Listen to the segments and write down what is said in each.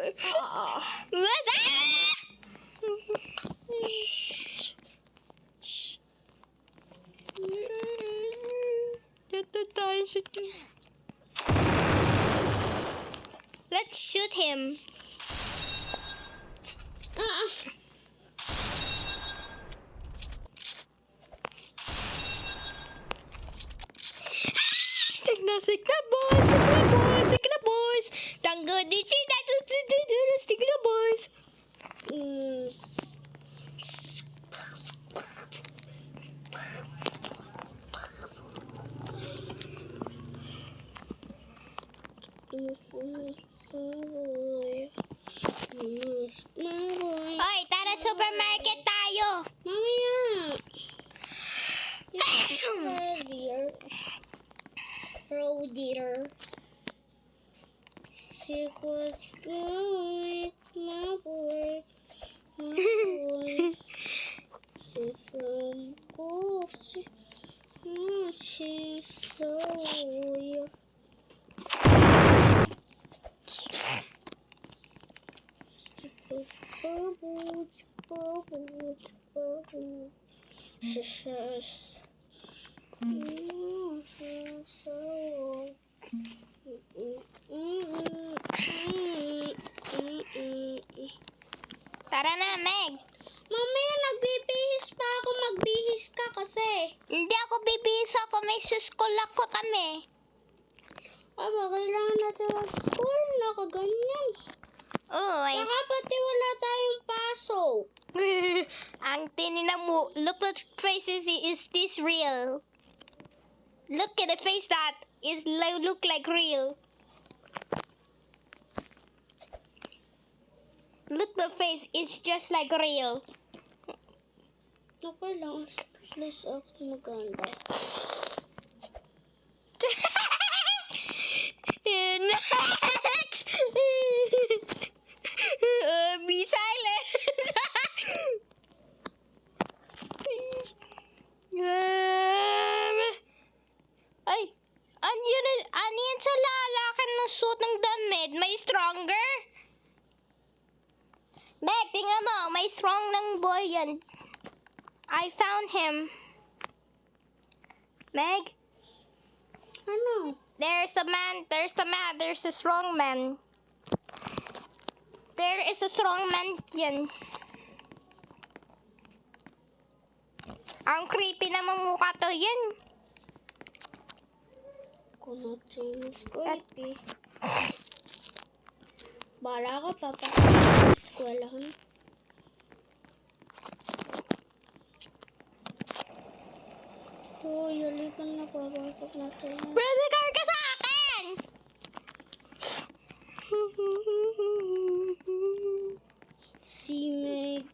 What's up? Let's shoot him. Sick na boys. Tango di si stick na boys. Hoy, tara supermarket tayo. Mamaya. Dear. She was going, my boy. She's from course. She's so weird. Bubbles. She's so Tara na, Meg. Mamaya nagbibihis pa ako. Magbihis ka kasi. Hindi ako bibisa ako. May suskol ako kami. Aba, kailangan natin mag-school. Nakaganyan. Oh, ay. Saka pati wala tayong pasok. Ang tinina mo. Look at faces. Is this real? Look at the face that is look like real. Look the face. It's just like real. Okay lang. Please ako maganda. Next. Be silent. Ay, aniyan sa lalakan ng suit ng damit. May stronger? Meg, tingnan mo. May strong ng boy yan. I found him. Meg? Ano? There's a man. There's a strong man. There is a strong man yan. Ang creepy namang mukha to yan. Kung natin creepy. Bala ka pa eskwelahan. Uy, halikan na papasok natin. Brother, car ka sa akin! Si Meg.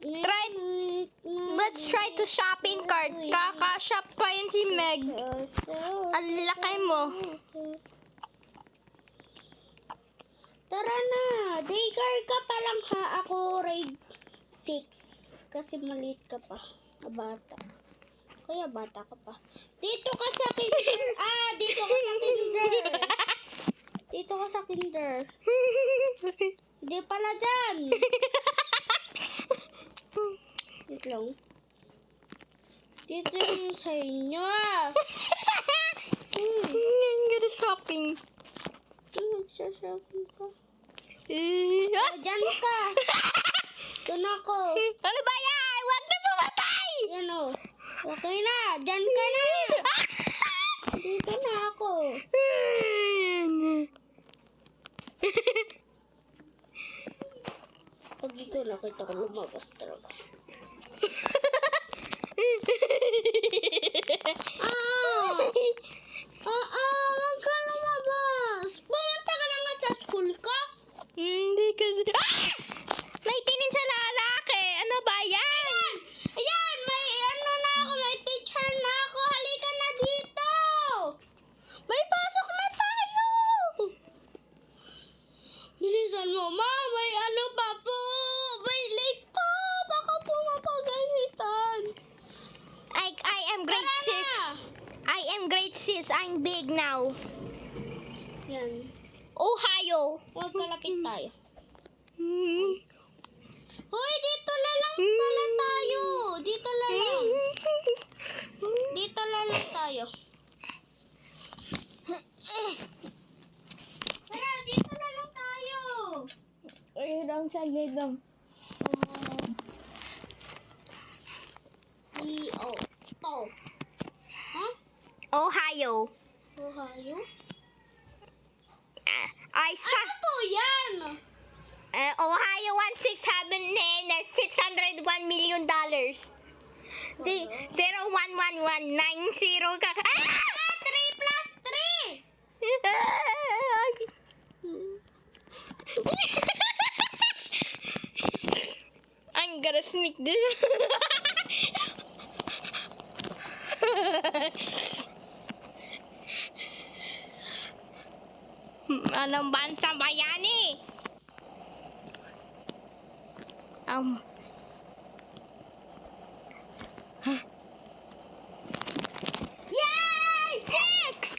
Let's try to shopping cart. Kaka-shop pa yun si Meg. Ang laki mo. Tara na. Daycare ka pa lang ha. Ako grade 6. Kasi maliit ka pa. Bata. Kaya bata ka pa. Dito ka sa kinder. Dito ka sa kinder. Dito ka sa kinder. Hindi pala dyan. Dito lang. Dito lang sa inyo. I'm gonna shopping. Nagsashopping ka. Dyan ka. Doon ako. Ano ba yan? Huwag na pumatay! Yan o. Okay na. Dyan ka na. Dito na ako. Pag dito nakita ko lumabas talaga. Wag ka lumabas. Pumunta ka na nga sa school ka. Hindi kasi... Naitinin sa lalaki. Ano ba yan? Ayan, may ano na ako, may teacher na ako. Halika na dito. May pasok na tayo. Bilisan mo, ma. May ano pa po. May late po. Baka po mapagalitan. I am grade 6. I am grade 6. I'm big now. Yan. Ohio. Huwag kalapit tayo. Ayun ang sagay ng E-O. To. Ha? Ohio. Ohio? I sa Ano po yan? Ohio won $601 million. 0111190 ka. Ah! 3 plus 3! I'm gonna sneak this. Anong bansang bayani? Yay! Six!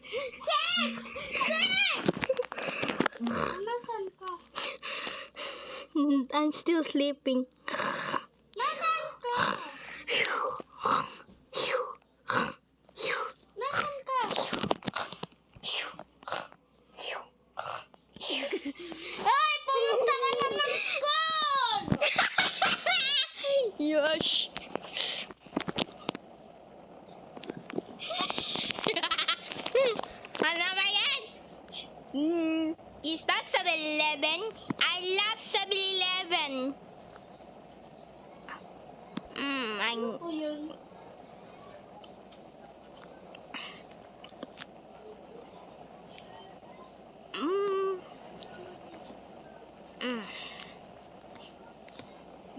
Nasaan ka? I'm still sleeping. Nasaan ka? Nasaan ka? Ay, pumunta ka na ng school! Yosh. Ano ba yan? Is that 7-Eleven? I love 7-Eleven. Ano po yun?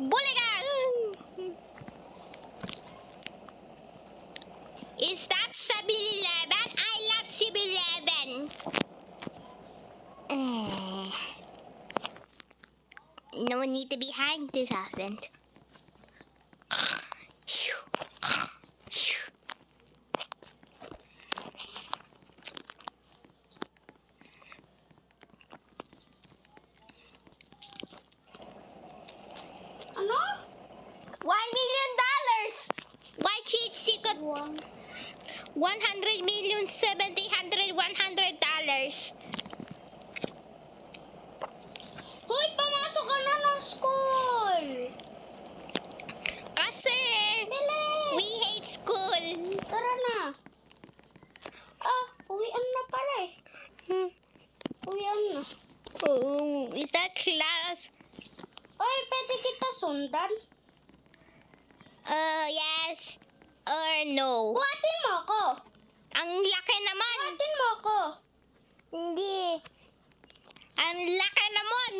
Buliga! Is that 7-Eleven? I love 7-Eleven. No need to be hiding this happened. Ano? $1 million. Why cheat secret? 100 million, 70, 100, $100. Hoy, pumasok ka na ng school! Kasi Bilis! we hate school. Tara na! Uwian na pala eh. Uwian na. Oh, is that class? Hoy, pwede kita sundan? Yes or no? Buhatin mo ako! Ang laki naman. Buhatin mo ako! Hindi. Ang laki naman.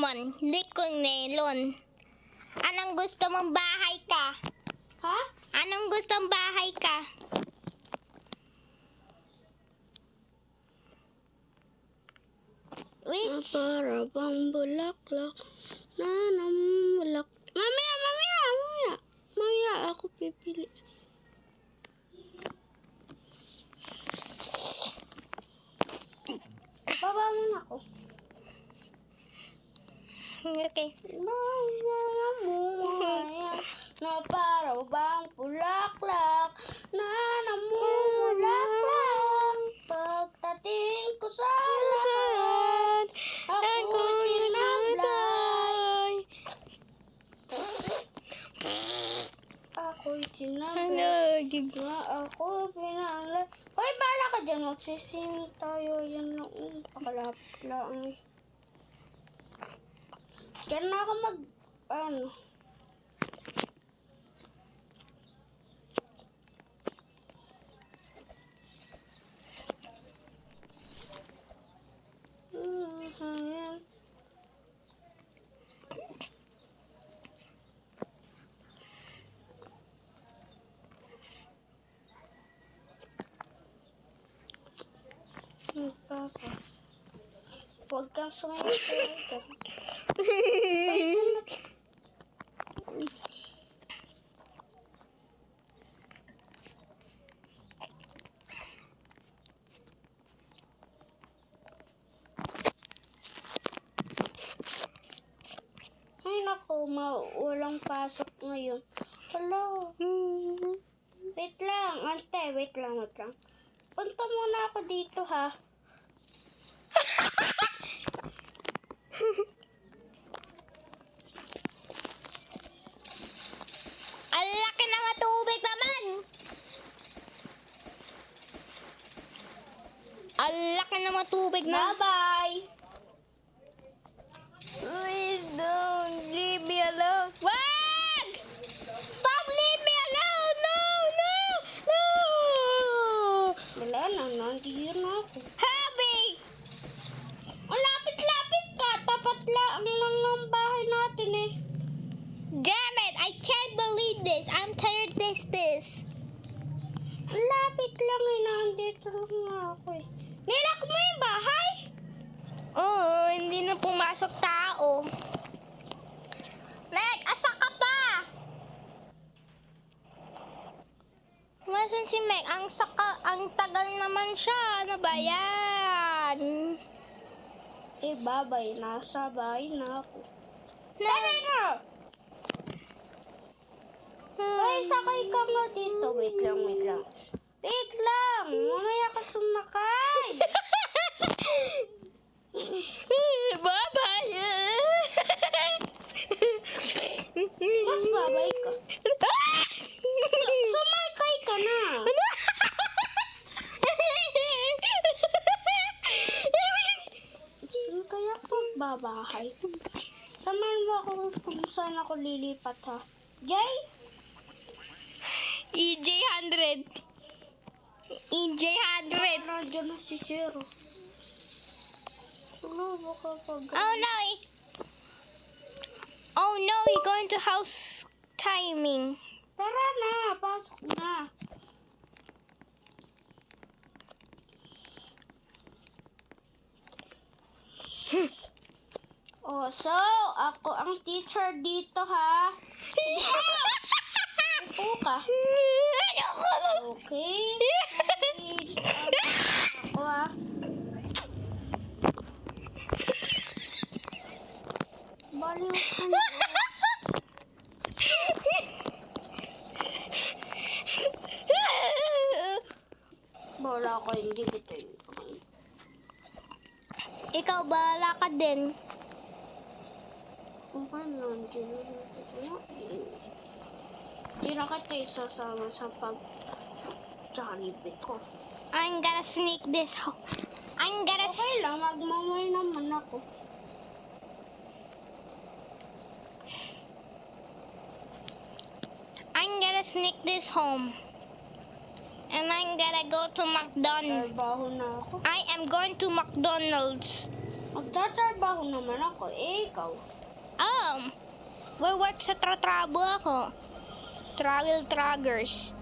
Mon, likong nelon. Anong gusto mong bahay ka? Ha? Anong gustong bahay ka? Which? Para bang bulaklak na namulak. Mamaya ako pipili. Baba muna ako. Okay. Mamaya na para bang bulaklak na namumulaklak. Pagdating ko sa lahat, ako'y tinablay. Ako'y tinablay. Na ako pinalay. Hoy, bala ka dyan. Magsising tayo. Yan lang. Pakalapit lang eh. Diyan na ako ano. Tapos, huwag kang sumayaw. Ay naku, walang pasok ngayon. Hello. Wait lang, ante, wait lang. Punta muna ako dito ha. mga tubig na. Bye-bye! Please don't leave me alone. Wag! Stop, leave me alone! No, no, no! Wala na, nandiyan na ako. Help me! Ang lapit-lapit ka! Tapat lang ng bahay natin eh. Damn it! I can't believe this. I'm tired of this. Ang lapit lang eh, nandito lang nga ako eh. Nilak mo yung bahay? Oo, hindi na pumasok tao. Meg, asa ka pa? Nasaan si Meg? Ang tagal naman siya. Ano ba yan? Eh, babay, nasa bahay na ako. Tara na! Ay, sakay ka nga dito. Wait lang. Wait lang! Mamaya ka sumakay! Bye-bye! Mas babay ka. Sumakay ka na! Saan kaya ako babahay? Samahan mo ako kung saan ako lilipat ha. Jay? EJ100. EJ100. Radyo na si Zero. Ano ba kapag... Oh no! Oh no! We're going to house timing. Tara na! Pasok na! Oh, so, ako ang teacher dito, ha? Upo ka. Okay. Ako, ha? Baliw ka na. Wala ko, hindi kita yun. Ikaw, bahala ka din. Kung paano, hindi na kita isasama sa pag-Jollibee ko. I'm gonna sneak this home. Okay lang, magmamay naman ako. I'm gonna sneak this home. And I'm gonna go to McDonald's. Trabaho na ako. I am going to McDonald's. Magtatrabaho naman ako. Eh, ikaw. Work sa tratrabo ako. Travel Traggers.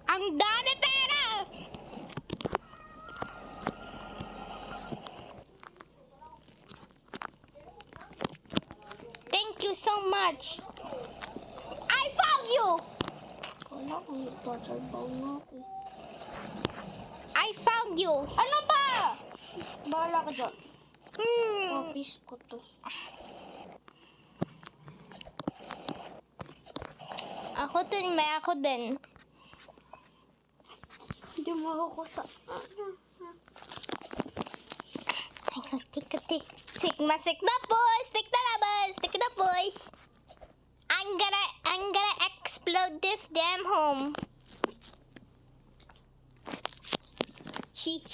Ang dami pera! Thank you so much. I found you! Wala kung magtatrabaho na ako. I found you. Ano ba? Bahala ka dyan. Office ko to. Ako din, may ako din. Hindi mo ako sa... Ay, tik. Sigma, the boys. Stick the labas. Stick the boys. I'm gonna explode this damn home. He.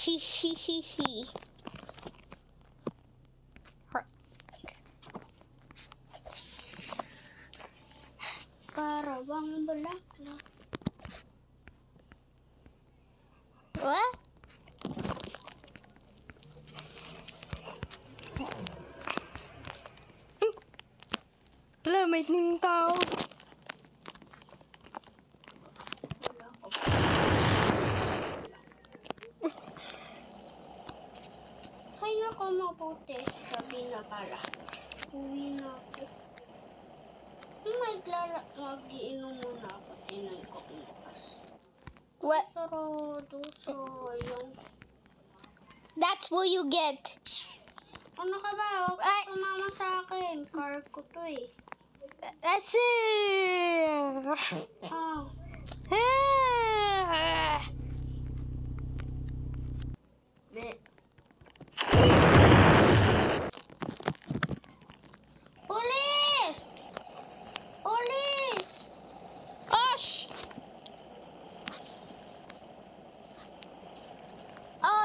Para bang bulaklak. What? Wala, may ning tao. Kaya ko mabuti. Sabi na para. Uwi na ako. Mag-iinom muna ako. Tinan ko bukas. What? Sarado sa yung... That's what you get. Ano ka ba? Huwag ka sumama sa akin. Car ko to eh. That's it. Ah. Police! Police! Osh!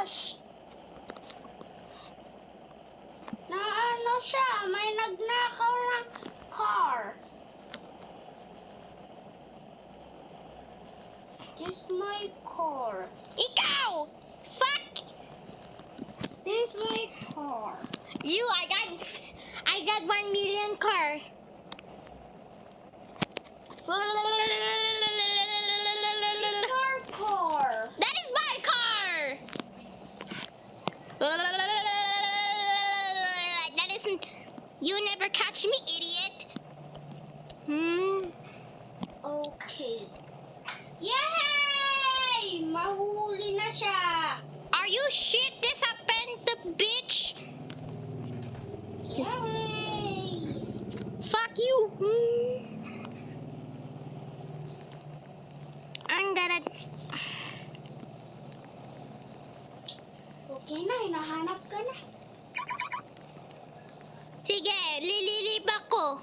gosh! Na ano siya, may nagnakaw ng car. This my car. Ikaw! Fuck! This my car. You, I got 1 million car. It's your car. That is my car! That isn't... You never catch me, idiot! Hmm? Okay. Yay! Mahuhuli na siya. Are you shit disappointed, bitch? Yay! Fuck you! I'm gonna... Okay na, hinahanap ka na. Sige, lililip ako.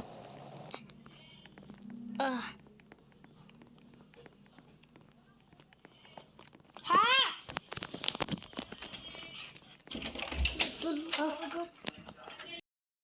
Ha? Dun agad.